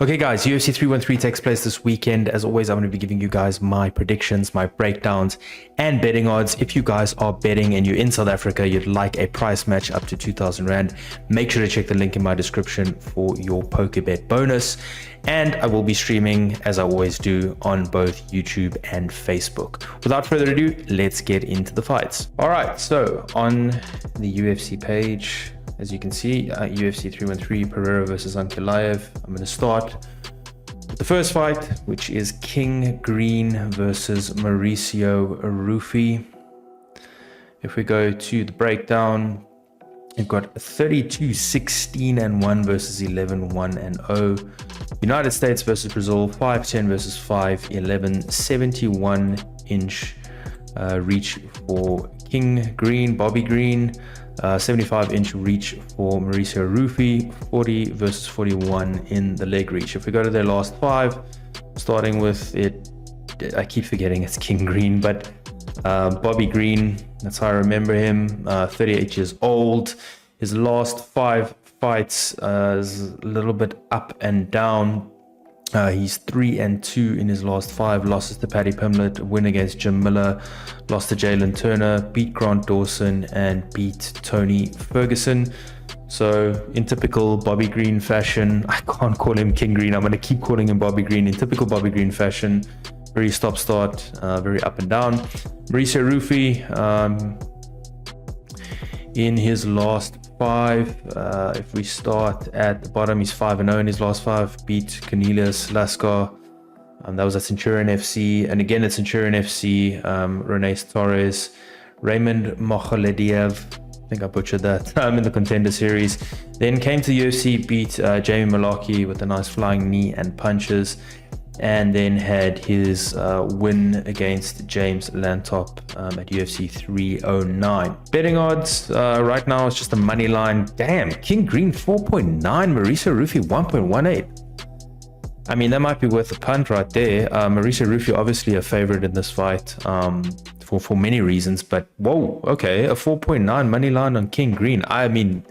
Okay guys, UFC 313 takes place this weekend. As always, I'm going to be giving you guys my predictions, my breakdowns, and betting odds. If you guys are betting and you're in South Africa, you'd like a price match up to 2,000 Rand, make sure to check the link in my description for your poker bet bonus. And I will be streaming, as I always do, on both YouTube and Facebook. Without further ado, let's get into the fights. All right, so on the UFC page, as you can see, UFC 313, Pereira versus Ankalaev. I'm going to start with the first fight, which is King Green versus Mauricio Rufi. If we go to the breakdown, we've got 32-16-1 versus 11-1-0. United States versus Brazil, 5'10 versus 5'11, 71-inch reach for King Green, Bobby Green. 75-inch reach for Mauricio Rufi, 40 versus 41 in the leg reach. If we go to their last five, starting with it, I keep forgetting it's King Green, but Bobby Green, that's how I remember him, 38 years old. His last five fights is a little bit up and down. He's 3-2 in his last five. Losses to Paddy Pimblett, win against Jim Miller, lost to Jalen Turner, beat Grant Dawson, and beat Tony Ferguson. So in typical Bobby Green fashion, I can't call him King Green. I'm going to keep calling him Bobby Green. In typical Bobby Green fashion, very stop-start, very up and down. Mauricio Rufi, in his last five, if we start at the bottom, he's 5-0 in his last five, beat Cornelius Lascar, that was at Centurion FC, and again at Centurion FC, Rene Torres, Raymond Mokhlediev, I think I butchered that, in the Contender Series. Then came to the UFC, beat Jamie Mullarkey with a nice flying knee and punches, and then had his win against James Lantop at UFC 309. Betting odds right now is just a money line. Damn, King Green 4.9, Mauricio Rufi 1.18. I mean, that might be worth a punt right there. Mauricio Rufi obviously a favorite in this fight for many reasons, but whoa, okay, a 4.9 money line on King Green. I mean,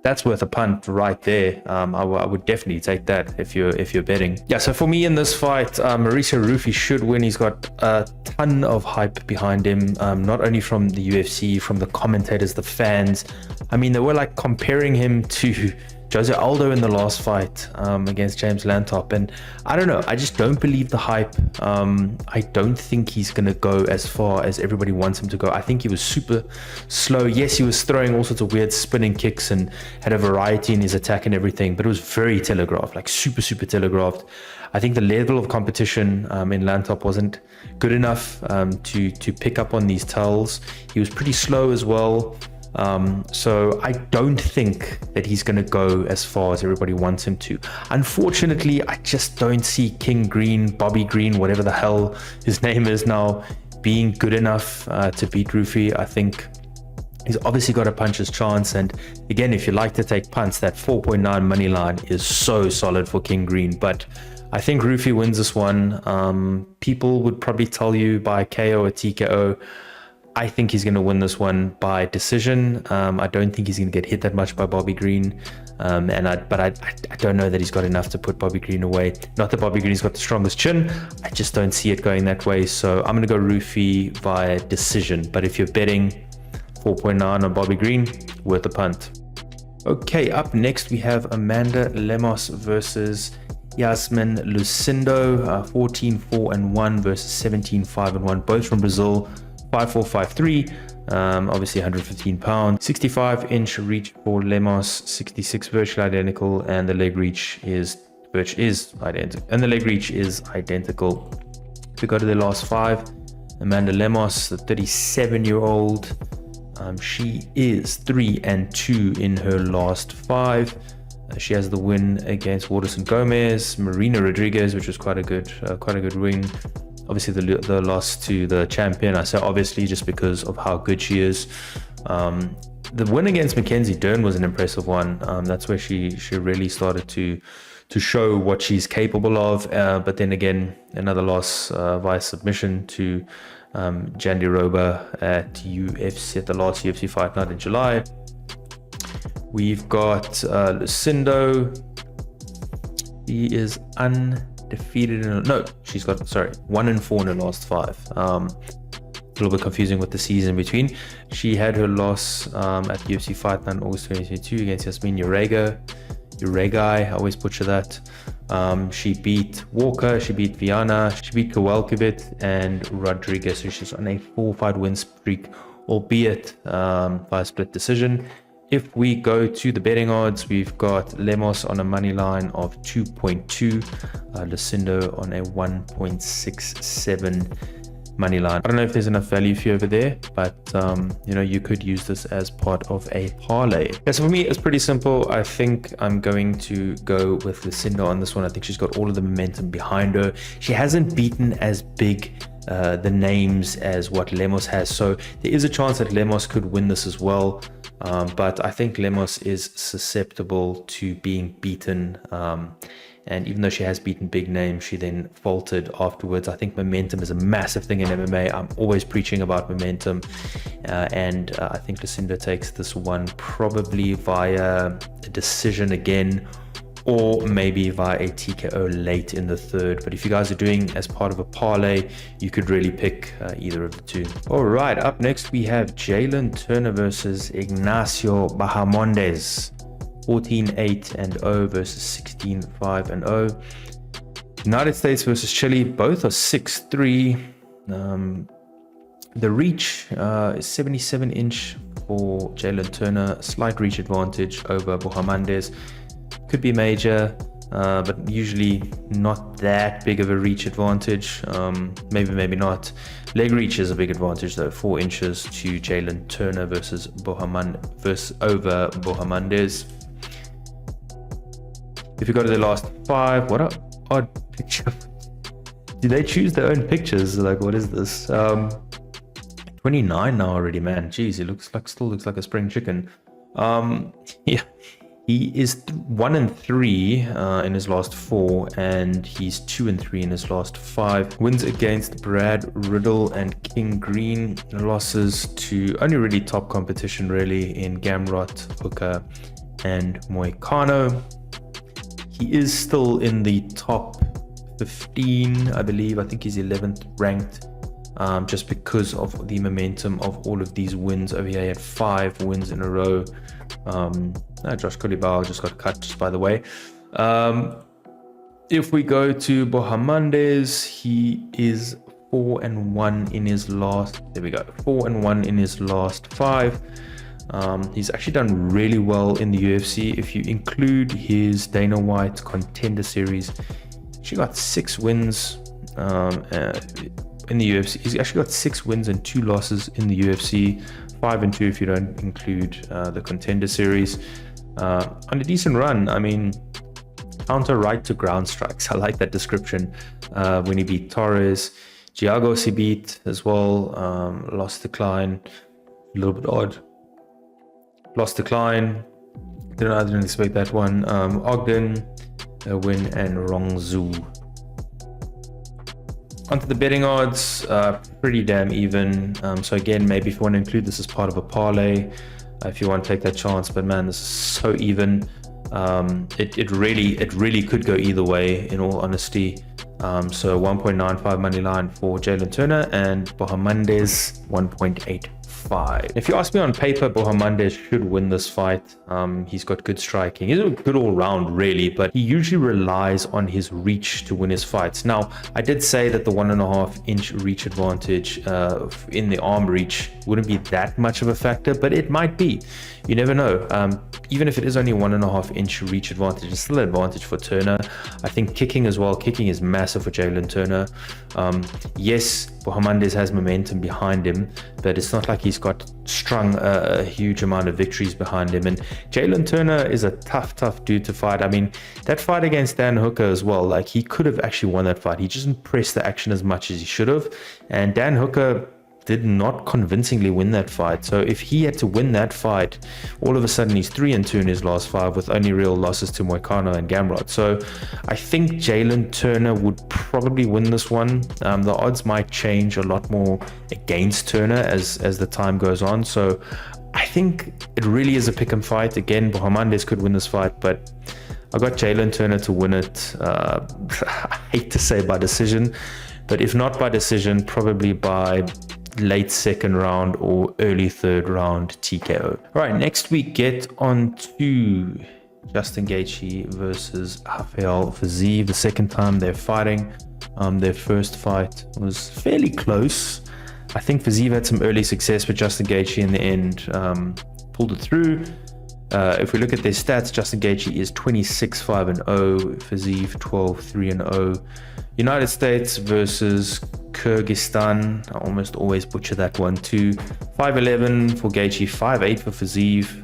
that's worth a punt right there. I would definitely take that if you're betting. Yeah, so for me in this fight, Mauricio Rufi should win. He's got a ton of hype behind him, not only from the UFC, from the commentators, the fans. I mean, they were like comparing him to Jose Aldo in the last fight against James Lantop, and I don't know, I just don't believe the hype. I don't think he's gonna go as far as everybody wants him to go. I think he was super slow. Yes, he was throwing all sorts of weird spinning kicks and had a variety in his attack and everything, but it was very telegraphed, like super telegraphed. I think the level of competition in Lantop wasn't good enough to pick up on these tells. He was pretty slow as well. So I don't think that he's going to go as far as everybody wants him to. Unfortunately, I just don't see King Green, Bobby Green, whatever the hell his name is now, being good enough to beat Rufi. I think he's obviously got a puncher's chance. And again, if you like to take punts, that 4.9 money line is so solid for King Green. But I think Rufi wins this one. People would probably tell you by KO or TKO. I think he's going to win this one by decision. I don't think he's going to get hit that much by Bobby Green. But I don't know that he's got enough to put Bobby Green away. Not that Bobby Green's got the strongest chin. I just don't see it going that way. So I'm going to go Rufi via decision. But if you're betting 4.9 on Bobby Green, worth a punt. Okay, up next we have Amanda Lemos versus Yasmin Lucindo, 14-4-1 versus 17-5-1, both from Brazil. 5'4", 5'3", obviously 115 pounds, 65-inch reach for Lemos, 66 virtually identical, and the leg reach is identical. If we go to the last five, Amanda Lemos, the 37-year-old, she is 3-2 in her last five. She has the win against Waterson Gomez, Marina Rodriguez, which was quite a good win. Obviously the loss to the champion, I say obviously just because of how good she is. The win against Mackenzie Dern was an impressive one. That's where she really started to show what she's capable of. But then again, another loss via submission to Jandy Roba at UFC, at the last UFC Fight Night in July. We've got Lucindo. She is undefeated she's got 1-4 in her last 5. A little bit confusing with the season in between. She had her loss at the UFC Fight Night in August 2022 against Yasmin Uragai, I always butcher that. She beat Walker, she beat Viana, she beat Kowalkiewicz and Rodriguez. So she's on a 4-fight win streak, albeit by split decision. If we go to the betting odds, we've got Lemos on a money line of 2.2, Lucindo on a 1.67 money line. I don't know if there's enough value for you over there, but you could use this as part of a parlay. Yeah, so for me, it's pretty simple. I think I'm going to go with Lucinda on this one. I think she's got all of the momentum behind her. She hasn't beaten as big the names as what Lemos has, so there is a chance that Lemos could win this as well. But I think Lemos is susceptible to being beaten. And even though she has beaten big names, she then faltered afterwards. I think momentum is a massive thing in MMA. I'm always preaching about momentum. And I think Lucinda takes this one probably via a decision again, or maybe via a TKO late in the third. But if you guys are doing as part of a parlay, you could really pick either of the two. All right, up next we have Jalen Turner versus Ignacio Bahamondes. 14-8-0 versus 16-5-0. United States versus Chile, both are 6'3". The reach is 77-inch for Jalen Turner, slight reach advantage over Bahamondes. Could be major, but usually not that big of a reach advantage. Maybe not. Leg reach is a big advantage though, 4 inches to Jalen Turner versus over Bahamondes. If you go to the last 5, what a odd picture. Did they choose their own pictures? Like, what is this? 29 now already, man. Jeez, he still looks like a spring chicken. Yeah, he is 1-3 in his last 4, and he's 2-3 in his last 5. Wins against Brad Riddle and King Green. Losses to only really top competition really in Gamrot, Hooker, and Moicano. He is still in the top 15, I believe. I think he's 11th ranked, just because of the momentum of all of these wins over here. He had 5 wins in a row. Josh Kulibao just got cut, just by the way. If we go to Bahamondes, he is 4-1 in his last. There we go, 4-1 in his last 5. He's actually done really well in the UFC. If you include his Dana White Contender Series, she got 6 wins in the UFC. He's actually got 6 wins and 2 losses in the UFC, 5-2 if you don't include the Contender Series. On a decent run. I mean, counter right to ground strikes. I like that description. When he beat Torres, Giagos he beat as well. Lost to Klein, a little bit odd. Lost to Klein. I didn't expect that one. Ogden, a win, and Rongzhu. Onto the betting odds, pretty damn even. So again, maybe if you want to include this as part of a parlay, if you want to take that chance, but man, this is so even. It really could go either way, in all honesty. So 1.95 money line for Jalen Turner, and Bahamondes 1.85. If you ask me on paper, Bahamondes should win this fight. He's got good striking. He's a good all-round, really, but he usually relies on his reach to win his fights. Now, I did say that the 1.5-inch reach advantage in the arm reach wouldn't be that much of a factor, but it might be. You never know. Even if it is only 1.5-inch reach advantage, it's still an advantage for Turner. I think kicking as well. Kicking is massive for Jalen Turner. Yes, Bahamondes has momentum behind him, but it's not like he's got strung a huge amount of victories behind him. And Jalen Turner is a tough dude to fight. I mean, that fight against Dan Hooker as well, like, he could have actually won that fight. He just didn't press the action as much as he should have. And Dan Hooker did not convincingly win that fight. So if he had to win that fight, all of a sudden he's 3-2 in his last 5 with only real losses to Moicano and Gamrot. So I think Jalen Turner would probably win this one. The odds might change a lot more against Turner as the time goes on. So I think it really is a pick and fight. Again, Bahamondes could win this fight, but I got Jalen Turner to win it. I hate to say by decision, but if not by decision, probably by late second round or early third round TKO. All right, next we get on to Justin Gaethje versus Rafael Fiziev. The second time they're fighting. Their first fight was fairly close. I think Fiziev had some early success, but Justin Gaethje in the end pulled it through. If we look at their stats, Justin Gaethje is 26-5-0, Fiziev 12-3-0. United States versus Kyrgyzstan. I almost always butcher that one too. 5-11 for Gaethje, 5-8 for Fiziev.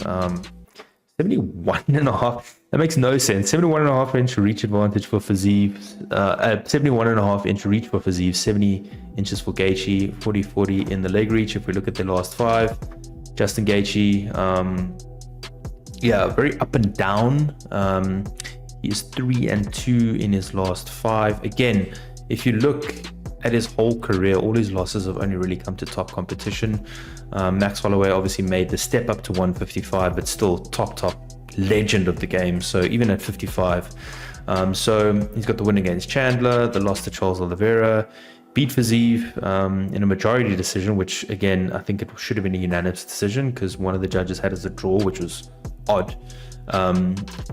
71.5. That makes no sense. 71.5 inch reach advantage for Fiziev. 71.5 inch reach for Fiziev. 70 inches for Gaethje. 40-40 in the leg reach. If we look at the last five, Justin Gaethje, yeah, very up and down. He is 3-2 in his last five. Again, if you look at his whole career, all his losses have only really come to top competition. Max Holloway obviously made the step up to 155, but still top legend of the game. So even at 55, so he's got the win against Chandler, the loss to Charles Oliveira, beat Fiziev in a majority decision, which again, I think it should have been a unanimous decision because one of the judges had as a draw, which was odd.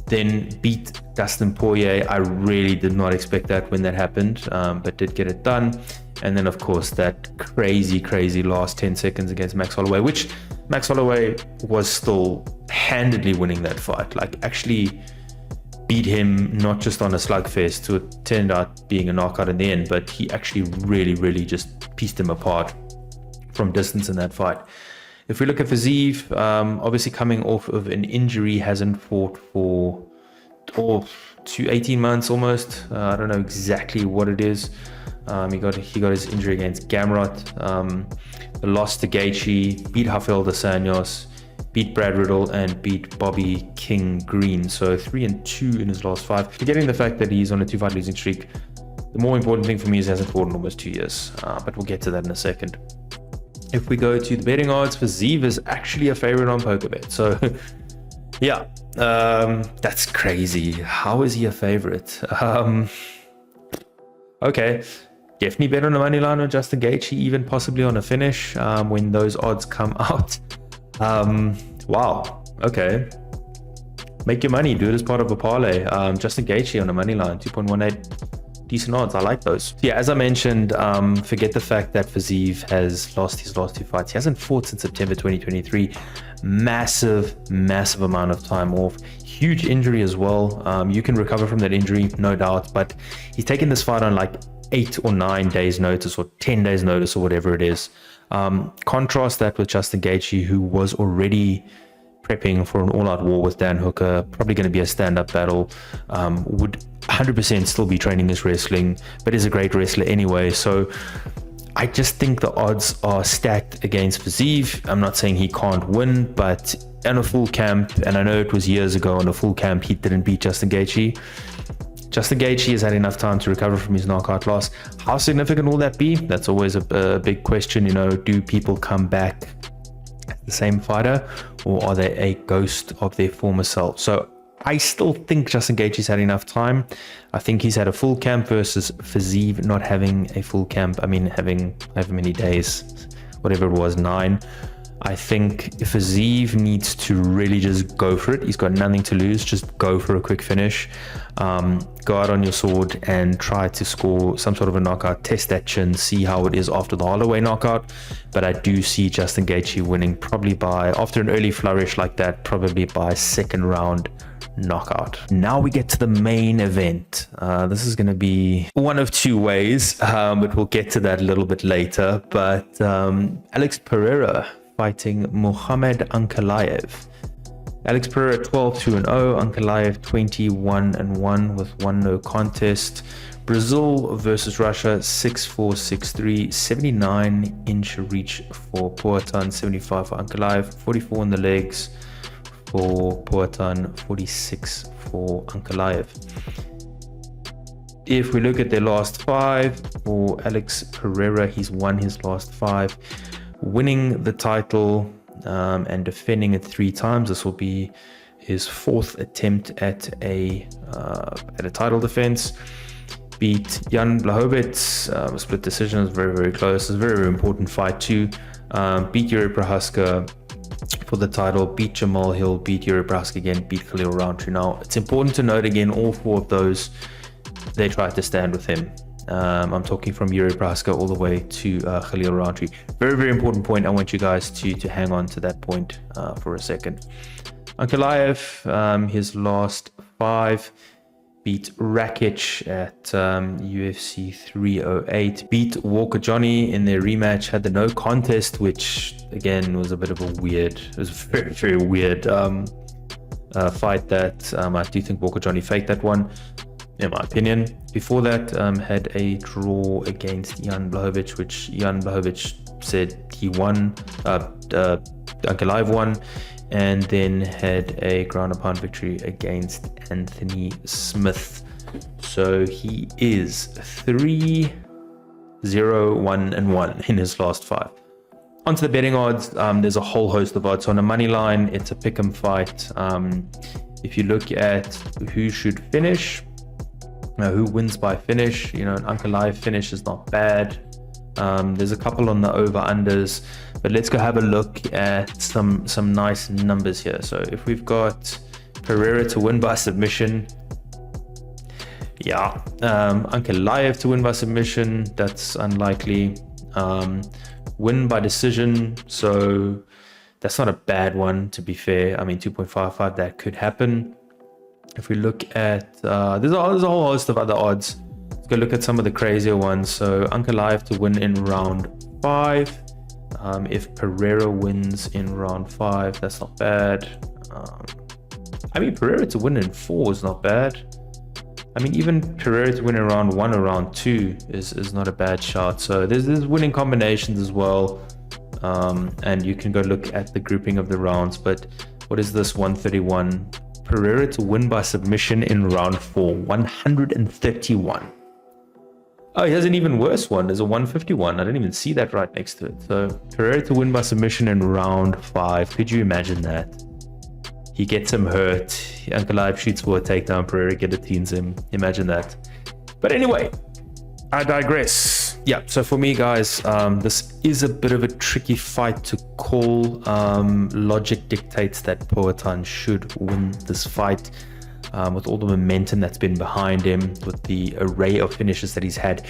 Then beat Dustin Poirier. I really did not expect that when that happened, but did get it done. And then of course that crazy last 10 seconds against Max Holloway, which Max Holloway was still handedly winning that fight, like actually beat him not just on a slugfest, so it turned out being a knockout in the end, but he actually really just pieced him apart from distance in that fight. If we look at Fiziev, obviously coming off of an injury, hasn't fought for 18 months almost. I don't know exactly what it is. He got his injury against Gamrot. The loss to Gaethje, beat Rafael dos Anjos, beat Brad Riddle, and beat Bobby King Green. So 3-2 in his last five. Forgetting the fact that he's on a 2-fight losing streak, the more important thing for me is he hasn't fought in almost 2 years. But we'll get to that in a second. If we go to the betting odds, Fiziev is actually a favorite on PokerBet. So yeah, that's crazy. How is he a favorite? Okay, definitely bet on the money line on Justin Gaethje, even possibly on a finish when those odds come out. Wow, okay. Make your money, do it as part of a parlay. Justin Gaethje on the money line, 2.18. Decent odds. I like those. Yeah, as I mentioned, forget the fact that Fiziev has lost his last two fights. He hasn't fought since September 2023. Massive amount of time off. Huge injury as well. You can recover from that injury, no doubt, but he's taken this fight on like 8 or 9 days notice or 10 days notice or whatever it is. Contrast that with Justin Gaethje, who was already prepping for an all-out war with Dan Hooker, probably going to be a stand-up battle, would 100% still be training his wrestling, but is a great wrestler anyway. So I just think the odds are stacked against Fiziev. I'm not saying he can't win, but in a full camp, and I know it was years ago on a full camp, he didn't beat Justin Gaethje. Justin Gaethje has had enough time to recover from his knockout loss. How significant will that be? That's always a big question. You know, do people come back the same fighter, or are they a ghost of their former self? So I still think Justin Gaethje's had enough time. I think he's had a full camp versus Fiziev not having a full camp. I mean, having however many days, whatever it was, 9. I think Fiziev needs to really just go for it. He's got nothing to lose. Just go for a quick finish. Go out on your sword and try to score some sort of a knockout. Test that chin, see how it is after the Holloway knockout. But I do see Justin Gaethje winning probably by, after an early flourish like that, probably by second round knockout. Now we get to the main event. This is going to be one of two ways, but we'll get to that a little bit later. But Alex Pereira fighting Magomed Ankalaev. Alex Pereira 12-2-0, Ankalaev 21-1 with 1 no contest. Brazil versus Russia 6-4, 6-3, 79-inch reach for Poatan, 75 for Ankalaev, 44 in the legs for Poatan, 46 for Ankalaev. If we look at their last 5 for Alex Pereira, he's won his last 5, winning the title and defending it 3 times. This will be his fourth attempt at a title defense. Beat Jan Blachowicz, split decision. It was very, very close. It was a very, very important fight too. Beat Yuri Prochazka for the title, beat Jamal Hill, beat Yuri Prochazka again, beat Khalil Rountree. Now, it's important to note again, all four of those, they tried to stand with him. I'm talking from Yuri Prochazka all the way to Khalil Rountree. Very, very important point. I want you guys to hang on to that point for a second. Ankalaev, his last 5, beat Rakic at UFC 308, beat Walker Johnny in their rematch, had the no contest, which again was a bit of a weird, it was a very, very weird fight that I do think Walker Johnny faked that one, in my opinion. Before that, had a draw against Jan Blachowicz, which Jan Blachowicz said he won, Ankalaev won, and then had a ground and pound victory against Anthony Smith. So he is 3-0-1-1 in his last 5. Onto the betting odds, there's a whole host of odds. On a money line, it's a pick'em fight. If you look at who should finish, who wins by finish, an Ankalaev finish is not bad. There's a couple on the over-unders, but let's go have a look at some nice numbers here. So if we've got Pereira to win by submission, yeah. Ankalaev to win by submission, that's unlikely. Win by decision, so that's not a bad one, to be fair. I mean, 2.55, that could happen. If we look at, there's a whole host of other odds. Let's go look at some of the crazier ones. So Ankalaev to win in round 5. If Pereira wins in round 5, that's not bad. I mean, Pereira to win in 4 is not bad. I mean, even Pereira to win in round 1 or round 2 is not a bad shot. So there's winning combinations as well. And you can go look at the grouping of the rounds. But what is this 131? Pereira to win by submission in round 4, 131. Oh, he has an even worse one. There's a 151. I didn't even see that right next to it. So Pereira to win by submission in round 5. Could you imagine that? He gets him hurt. Ankalaev shoots for a takedown. Pereira guillotines him. Imagine that. But anyway, I digress. Yeah, so for me, guys, this is a bit of a tricky fight to call. Logic dictates that Poatan should win this fight. With all the momentum that's been behind him, with the array of finishes that he's had.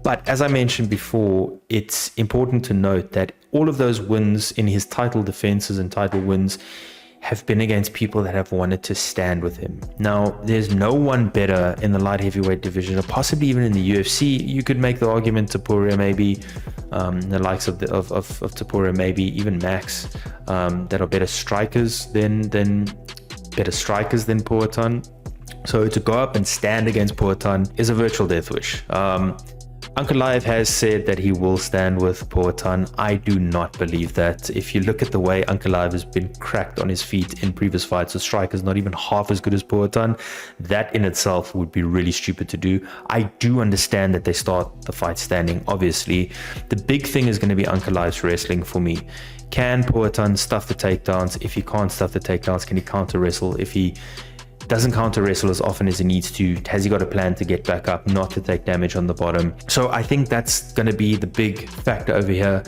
But as I mentioned before, it's important to note that all of those wins in his title defenses and title wins have been against people that have wanted to stand with him. Now, there's no one better in the light heavyweight division, or possibly even in the UFC. You could make the argument Topuria, maybe, the likes of Topuria, maybe even Max, that are better strikers than Poatan. So to go up and stand against Poatan is a virtual death wish. Ankalaev has said that he will stand with Poatan. I do not believe that. If you look at the way Ankalaev has been cracked on his feet in previous fights, the striker's not even half as good as Poatan. That in itself would be really stupid to do. I do understand that they start the fight standing, obviously. The big thing is going to be Ankalaev's wrestling for me. Can Poatan stuff the takedowns? If he can't stuff the takedowns, can he counter wrestle? If he doesn't counter wrestle as often as he needs to, has he got a plan to get back up, not to take damage on the bottom? So I think that's going to be the big factor over here.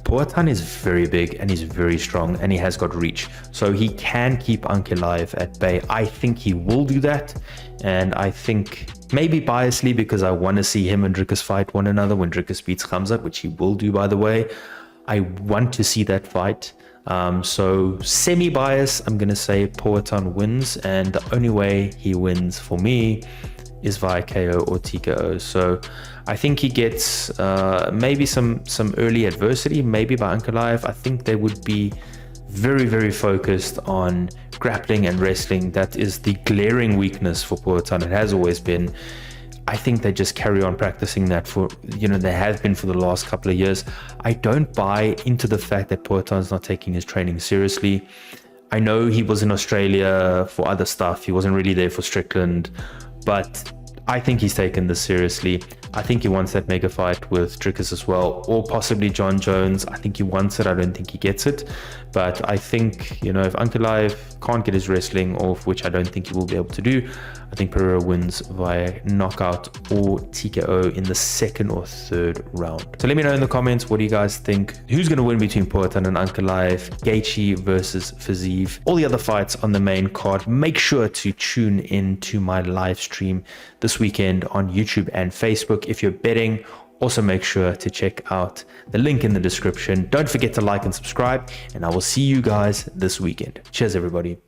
Poatan is very big and he's very strong and he has got reach. So he can keep Ankalaev at bay. I think he will do that. And I think, maybe biasly, because I want to see him and Dricus fight one another when Dricus beats Khamzat, which he will do, by the way. I want to see that fight. So semi-bias, I'm going to say Poatan wins, and the only way he wins for me is via KO or TKO. So I think he gets maybe some early adversity, maybe by Ankalaev. I think they would be very, very focused on grappling and wrestling. That is the glaring weakness for Poatan. It has always been. I think they just carry on practicing that for, they have been for the last couple of years. I don't buy into the fact that Poatan's not taking his training seriously. I know he was in Australia for other stuff. He wasn't really there for Strickland, but I think he's taken this seriously. I think he wants that mega fight with Dricus as well, or possibly John Jones. I think he wants it. I don't think he gets it. But I think, you know, if Ankalaev can't get his wrestling off, which I don't think he will be able to do, I think Pereira wins via knockout or TKO in the second or third round. So let me know in the comments, what do you guys think? Who's going to win between Poatan and Ankalaev? Gaethje versus Fiziev. All the other fights on the main card. Make sure to tune in to my live stream this weekend on YouTube and Facebook. If you're betting, also make sure to check out the link in the description. Don't forget to like and subscribe, and I will see you guys this weekend. Cheers, everybody.